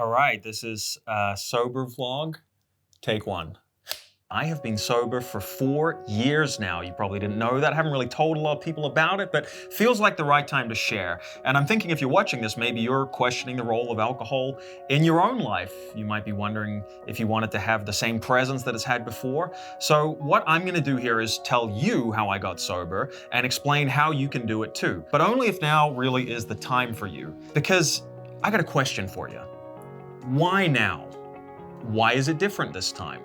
All right, this is Sober Vlog, take one. I have been sober for 4 years now. You probably didn't know that. I haven't really told a lot of people about it, but feels like the right time to share. And I'm thinking if you're watching this, maybe you're questioning the role of alcohol in your own life. You might be wondering if you want it to have the same presence that it's had before. So what I'm gonna do here is tell you how I got sober and explain how you can do it too. But only if now really is the time for you. Because I got a question for you. Why now? Why is it different this time?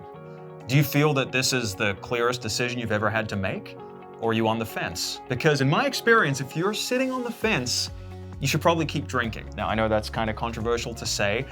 Do you feel that this is the clearest decision you've ever had to make? Or are you on the fence? Because in my experience, if you're sitting on the fence, you should probably keep drinking. Now, I know that's kind of controversial to say,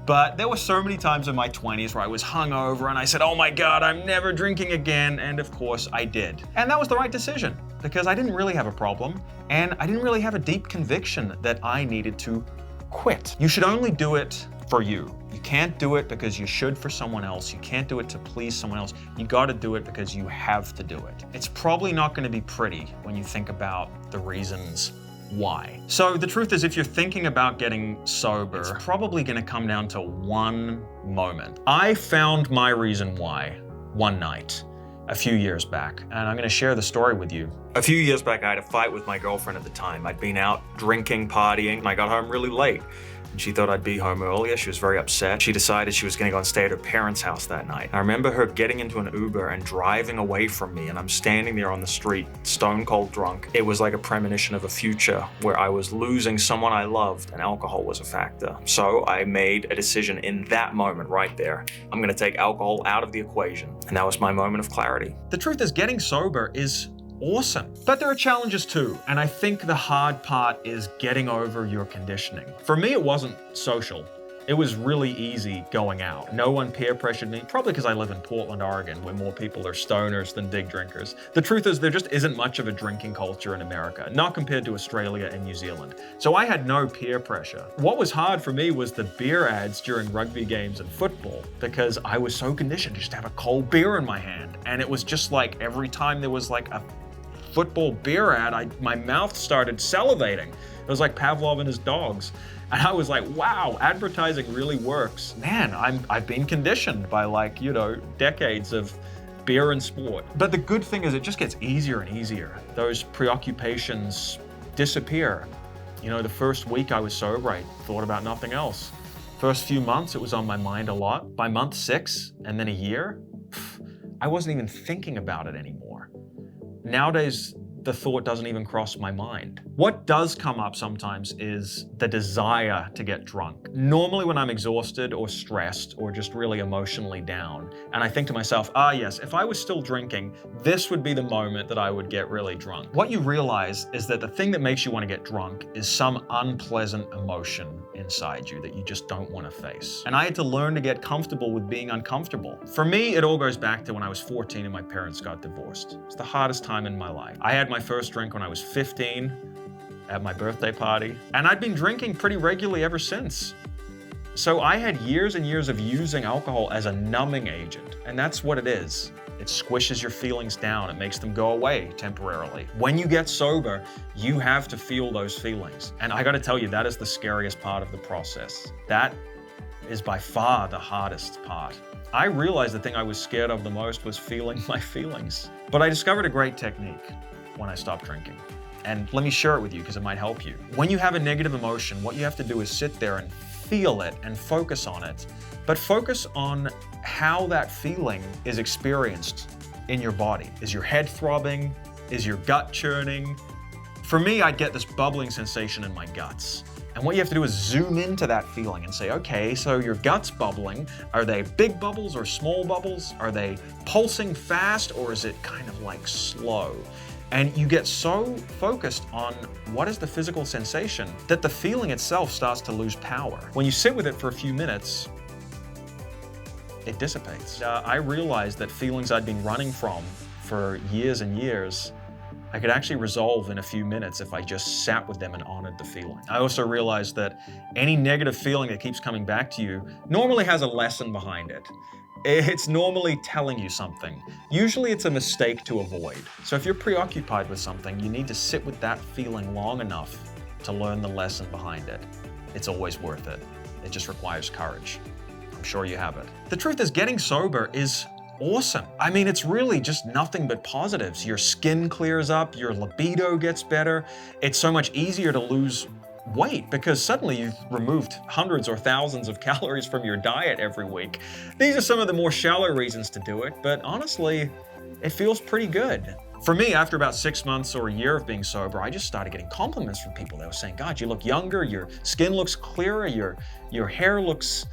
but there were so many times in my 20s where I was hungover and I said, oh my God, I'm never drinking again. And of course I did. And that was the right decision because I didn't really have a problem and I didn't really have a deep conviction that I needed to quit. You should only do it for you. You can't do it because you should for someone else. You can't do it to please someone else. You gotta do it because you have to do it. It's probably not gonna be pretty when you think about the reasons why. So the truth is, if you're thinking about getting sober, it's probably gonna come down to one moment. I found my reason why one night a few years back, and I'm gonna share the story with you. A few years back, I had a fight with my girlfriend at the time. I'd been out drinking, partying, and I got home really late. And she thought I'd be home earlier. She was very upset. She decided she was gonna go and stay at her parents' house that night. I remember her getting into an Uber and driving away from me, and I'm standing there on the street, stone cold drunk. It was like a premonition of a future where I was losing someone I loved and alcohol was a factor. So I made a decision in that moment right there. I'm gonna take alcohol out of the equation. And that was my moment of clarity. The truth is, getting sober is awesome. But there are challenges too, and I think the hard part is getting over your conditioning. For me, it wasn't social. It was really easy going out. No one peer pressured me, probably because I live in Portland, Oregon, where more people are stoners than big drinkers. The truth is, there just isn't much of a drinking culture in America, not compared to Australia and New Zealand. So I had no peer pressure. What was hard for me was the beer ads during rugby games and football, because I was so conditioned to just have a cold beer in my hand. And it was just like every time there was like a football beer ad, my mouth started salivating. It was like Pavlov and his dogs. And I was like, wow, advertising really works. Man, I've been conditioned by decades of beer and sport. But the good thing is it just gets easier and easier. Those preoccupations disappear. The first week I was sober, I thought about nothing else. First few months, it was on my mind a lot. By month 6 and then a year, I wasn't even thinking about it anymore. Nowadays, the thought doesn't even cross my mind. What does come up sometimes is the desire to get drunk. Normally when I'm exhausted or stressed or just really emotionally down, and I think to myself, yes, if I was still drinking, this would be the moment that I would get really drunk. What you realize is that the thing that makes you want to get drunk is some unpleasant emotion inside you that you just don't want to face. And I had to learn to get comfortable with being uncomfortable. For me, it all goes back to when I was 14 and my parents got divorced. It's the hardest time in my life. I had my first drink when I was 15 at my birthday party, and I'd been drinking pretty regularly ever since. So I had years and years of using alcohol as a numbing agent, and that's what it is. It squishes your feelings down. It makes them go away temporarily. When you get sober, you have to feel those feelings. And I gotta tell you, that is the scariest part of the process. That is by far the hardest part. I realized the thing I was scared of the most was feeling my feelings. But I discovered a great technique when I stopped drinking. And let me share it with you because it might help you. When you have a negative emotion, what you have to do is sit there and feel it and focus on it. But focus on how that feeling is experienced in your body. Is your head throbbing? Is your gut churning? For me, I'd get this bubbling sensation in my guts. And what you have to do is zoom into that feeling and say, okay, so your gut's bubbling. Are they big bubbles or small bubbles? Are they pulsing fast or is it kind of like slow? And you get so focused on what is the physical sensation that the feeling itself starts to lose power. When you sit with it for a few minutes, it dissipates. I realized that feelings I'd been running from for years and years, I could actually resolve in a few minutes if I just sat with them and honored the feeling. I also realized that any negative feeling that keeps coming back to you normally has a lesson behind it. It's normally telling you something. Usually it's a mistake to avoid. So if you're preoccupied with something, you need to sit with that feeling long enough to learn the lesson behind it. It's always worth it. It just requires courage. I'm sure you have it. The truth is, getting sober is awesome. I mean, it's really just nothing but positives. Your skin clears up, your libido gets better. It's so much easier to lose weight because suddenly you've removed hundreds or thousands of calories from your diet every week. These are some of the more shallow reasons to do it, but honestly, it feels pretty good. For me, after about 6 months or a year of being sober, I just started getting compliments from people. They were saying, God, you look younger, your skin looks clearer, your hair looks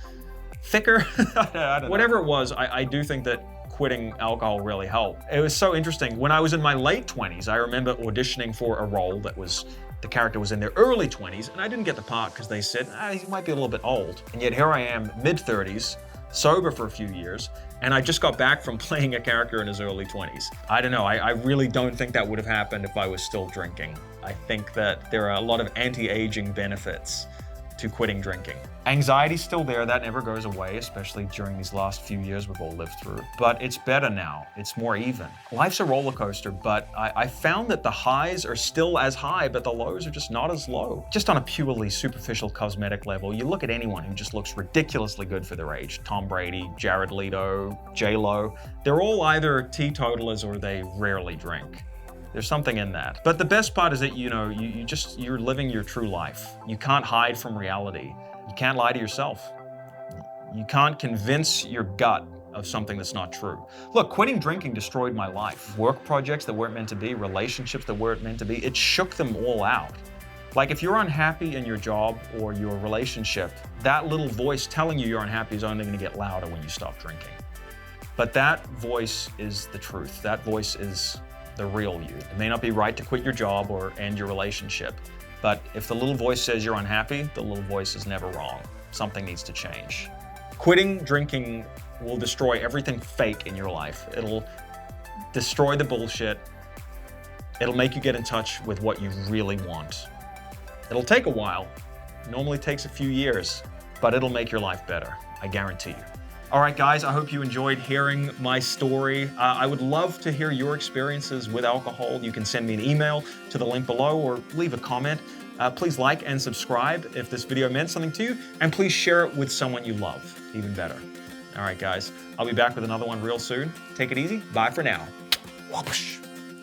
thicker. I don't know. Whatever it was, I do think that quitting alcohol really helped. It was so interesting. When I was in my late 20s, I remember auditioning for a role that was, the character was in their early 20s, and I didn't get the part because they said, he might be a little bit old. And yet here I am, mid-30s, sober for a few years, and I just got back from playing a character in his early 20s. I don't know, I really don't think that would have happened if I was still drinking. I think that there are a lot of anti-aging benefits to quitting drinking. Anxiety's still there, that never goes away, especially during these last few years we've all lived through. But it's better now, it's more even. Life's a roller coaster, but I found that the highs are still as high, but the lows are just not as low. Just on a purely superficial cosmetic level, you look at anyone who just looks ridiculously good for their age. Tom Brady, Jared Leto, J-Lo, they're all either teetotalers or they rarely drink. There's something in that. But the best part is that, you're living your true life. You can't hide from reality. You can't lie to yourself. You can't convince your gut of something that's not true. Look, quitting drinking destroyed my life. Work projects that weren't meant to be, relationships that weren't meant to be, it shook them all out. Like if you're unhappy in your job or your relationship, that little voice telling you you're unhappy is only gonna get louder when you stop drinking. But that voice is the truth. That voice is the real you. It may not be right to quit your job or end your relationship, but if the little voice says you're unhappy, the little voice is never wrong. Something needs to change. Quitting drinking will destroy everything fake in your life. It'll destroy the bullshit. It'll make you get in touch with what you really want. It'll take a while. It normally takes a few years, but it'll make your life better. I guarantee you. All right, guys, I hope you enjoyed hearing my story. I would love to hear your experiences with alcohol. You can send me an email to the link below or leave a comment. Please like and subscribe if this video meant something to you, and please share it with someone you love, even better. All right, guys, I'll be back with another one real soon. Take it easy. Bye for now. Whoosh.